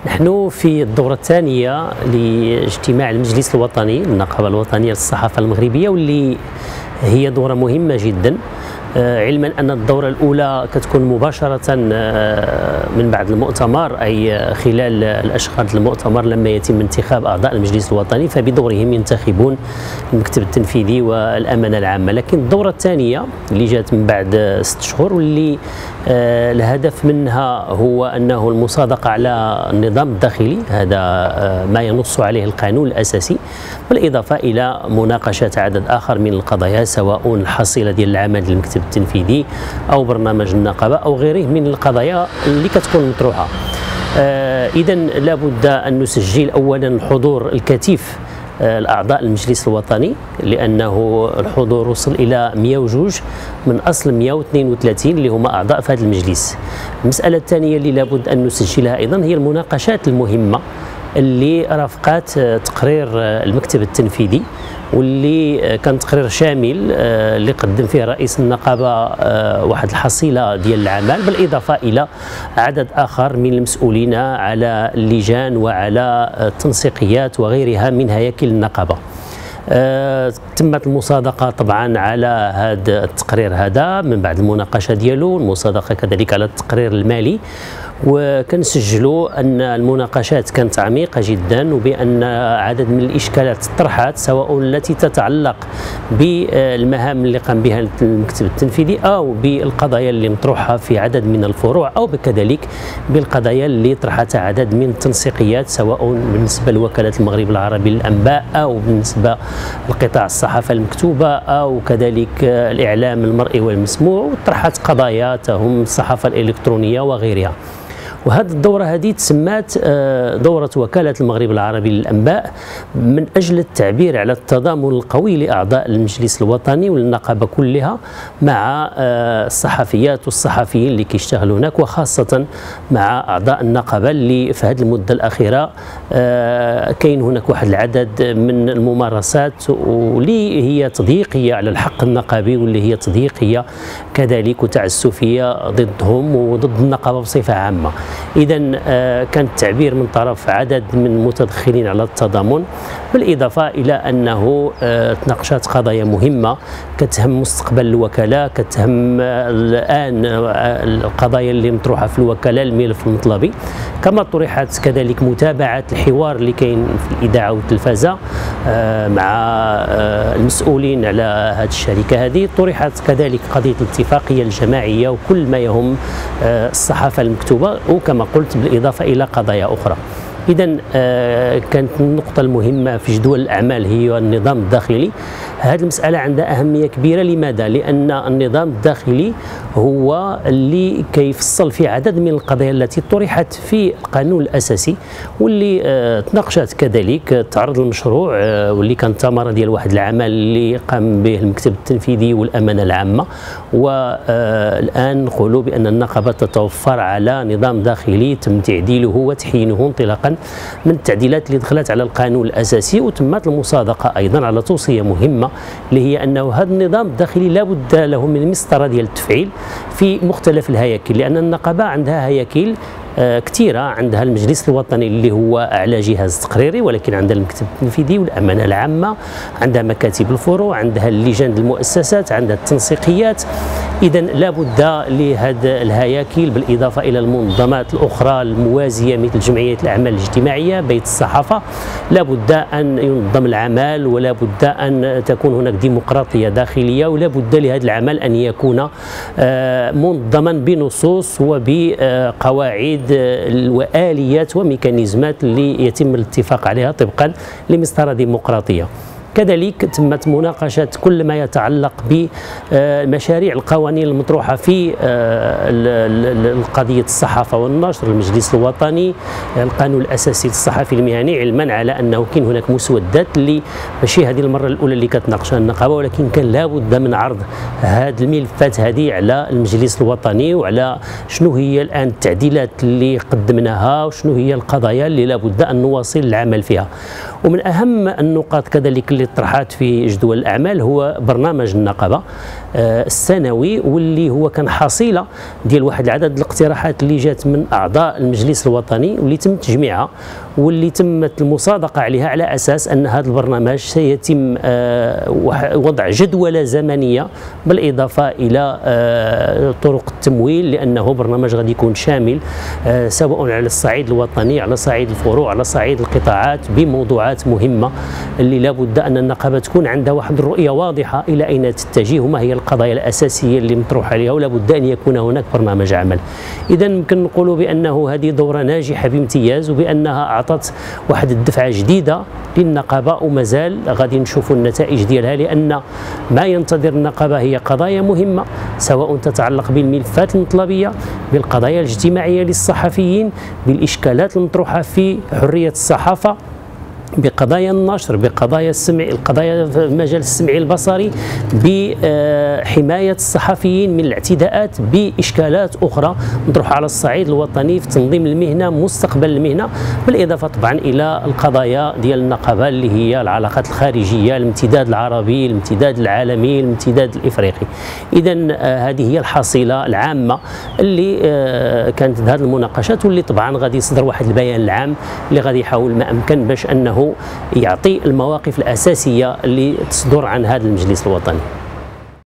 نحن في الدورة الثانية لاجتماع المجلس الوطني للنقابة الوطنية للصحافة المغربية، واللي هي دورة مهمة جدا، علما أن الدورة الأولى كتكون مباشرة من بعد المؤتمر، أي خلال الأشهر المؤتمر لما يتم انتخاب أعضاء المجلس الوطني فبدورهم ينتخبون المكتب التنفيذي والأمانة العامة. لكن الدورة الثانية اللي جات من بعد 6 شهور واللي الهدف منها هو أنه المصادقة على النظام الداخلي، هذا ما ينص عليه القانون الأساسي، بالإضافة إلى مناقشة عدد آخر من القضايا، سواء الحصيلة ديال العمل المكتب التنفيذي أو برنامج النقابة أو غيره من القضايا اللي كتكون مطروحة. إذا لابد أن نسجل أولا الحضور الكثيف الأعضاء المجلس الوطني، لأنه الحضور وصل إلى 102 من أصل 132 اللي هما أعضاء في هذا المجلس. المسألة الثانية اللي لابد أن نسجلها أيضا هي المناقشات المهمة اللي رافقات تقرير المكتب التنفيذي، واللي كان تقرير شامل اللي قدم فيه رئيس النقابة واحد الحصيلة ديال العمل، بالإضافة إلى عدد آخر من المسؤولين على اللجان وعلى التنسيقيات وغيرها من هياكل النقابة. تمت المصادقة طبعا على هذا التقرير هذا من بعد المناقشة ديالو، المصادقة كذلك على التقرير المالي، وكنسجلوا أن المناقشات كانت عميقة جدا، وبأن عدد من الإشكالات طرحت، سواء التي تتعلق بالمهام اللي قام بها المكتب التنفيذي أو بالقضايا اللي مطروحة في عدد من الفروع، أو كذلك بالقضايا اللي طرحتها عدد من التنسيقيات، سواء بالنسبة لوكالة المغرب العربي للأنباء أو بالنسبة لقطاع الصحافة المكتوبة أو كذلك الإعلام المرئي والمسموع، وطرحت قضايا تهم الصحافة الإلكترونية وغيرها. وهذه الدورة هذه تسمات دورة وكالة المغرب العربي للأنباء من أجل التعبير على التضامن القوي لأعضاء المجلس الوطني والنقابة كلها مع الصحفيات والصحفيين اللي كيشتغلوا هناك، وخاصة مع أعضاء النقابة اللي في هذه المدة الأخيرة كاين هناك واحد العدد من الممارسات واللي هي تضييقية على الحق النقابي، واللي هي تضييقية كذلك وتعسفية ضدهم وضد النقابة بصفة عامة. إذا كان التعبير من طرف عدد من المتدخلين على التضامن، بالإضافة إلى أنه تناقشت قضايا مهمة كتهم مستقبل الوكالة، كتهم الآن القضايا اللي مطروحة في الوكالة، الملف المطلبي، كما طرحت كذلك متابعة الحوار اللي كاين في الإذاعة والتلفزة مع المسؤولين على هذه الشركة هذه، طرحت كذلك قضية الاتفاقية الجماعية وكل ما يهم الصحافة المكتوبة، وكما قلت بالإضافة إلى قضايا أخرى. إذا كانت النقطة المهمة في جدول الأعمال هي النظام الداخلي. هذه المسألة عندها أهمية كبيرة. لماذا؟ لأن النظام الداخلي هو اللي كيفصل في عدد من القضايا التي طرحت في القانون الأساسي، واللي تناقشت كذلك، تعرض المشروع واللي كان ثمرة ديال واحد العمل اللي قام به المكتب التنفيذي والأمانة العامة، والآن نقولوا بأن النقابة تتوفر على نظام داخلي تم تعديله وتحيينه انطلاقا من التعديلات اللي دخلت على القانون الأساسي. وتمت المصادقة أيضا على توصية مهمة اللي هي أنه هذا النظام الداخلي لا بد له من مسطرة ديال التفعيل في مختلف الهياكل، لأن النقابة عندها هياكل كثيرة. عندها المجلس الوطني اللي هو أعلى جهاز تقريري، ولكن عندها المكتب التنفيذي والأمانة العامة، عندها مكاتب الفروع، عندها اللجان المؤسسات، عندها التنسيقيات. إذا لا بد لهذه الهياكل بالإضافة إلى المنظمات الأخرى الموازية مثل جمعية الأعمال الاجتماعية، بيت الصحافة، لا بد أن ينظم العمل، ولا بد أن تكون هناك ديمقراطية داخلية، ولا بد لهذا العمل أن يكون منظما بنصوص وبقواعد وآليات وميكانيزمات اللي يتم الاتفاق عليها طبقا لمسطرة ديمقراطية. كذلك تمت مناقشة كل ما يتعلق بمشاريع القوانين المطروحة في قضية الصحافة والنشر، المجلس الوطني، القانون الأساسي للصحفي المهني، علما على أنه كاين هناك مسودات اللي ماشي هذه المرة الأولى اللي كتناقشها النقابة، ولكن كان لابد من عرض هذه الملفات هذه على المجلس الوطني، وعلى شنو هي الآن التعديلات اللي قدمناها وشنو هي القضايا اللي لابد أن نواصل العمل فيها. ومن أهم النقاط كذلك اللي طرحت في جدول الأعمال هو برنامج النقابة السنوي، واللي هو كان حصيلة ديال واحد العدد الاقتراحات اللي جات من أعضاء المجلس الوطني، واللي تم تجميعها واللي تمت المصادقة عليها على أساس أن هذا البرنامج سيتم وضع جدولة زمنية بالإضافة إلى طرق التمويل، لأنه برنامج غادي يكون شامل سواء على الصعيد الوطني، على صعيد الفروع، على صعيد القطاعات، بموضوعات مهمة اللي لابد أن النقابة تكون عندها واحد الرؤية واضحة إلى أين تتجه وما هي القضايا الأساسية اللي مطروح عليها، ولا بد أن يكون هناك برنامج عمل. إذا يمكن نقولوا بأنه هذه دورة ناجحة بامتياز، وبأنها أعطت واحد الدفعة جديدة للنقابة، ومازال غادي نشوفوا النتائج ديالها، لأن ما ينتظر النقابة هي قضايا مهمة سواء تتعلق بالملفات المطلبية، بالقضايا الاجتماعية للصحفيين، بالإشكالات المطروحة في حرية الصحافة، بقضايا النشر، بقضايا السمع، القضايا في المجال السمعي البصري، بحماية الصحفيين من الاعتداءات، بإشكالات أخرى مطروحة على الصعيد الوطني في تنظيم المهنة، مستقبل المهنة، بالإضافة طبعا إلى القضايا ديال النقابة اللي هي العلاقات الخارجية، الامتداد العربي، الامتداد العالمي، الامتداد الإفريقي. إذا هذه هي الحصيلة العامة اللي كانت هذه المناقشات، واللي طبعا غادي يصدر واحد البيان العام اللي غادي يحاول ما أمكن باش أنه يعطي المواقف الأساسية اللي تصدر عن هذا المجلس الوطني.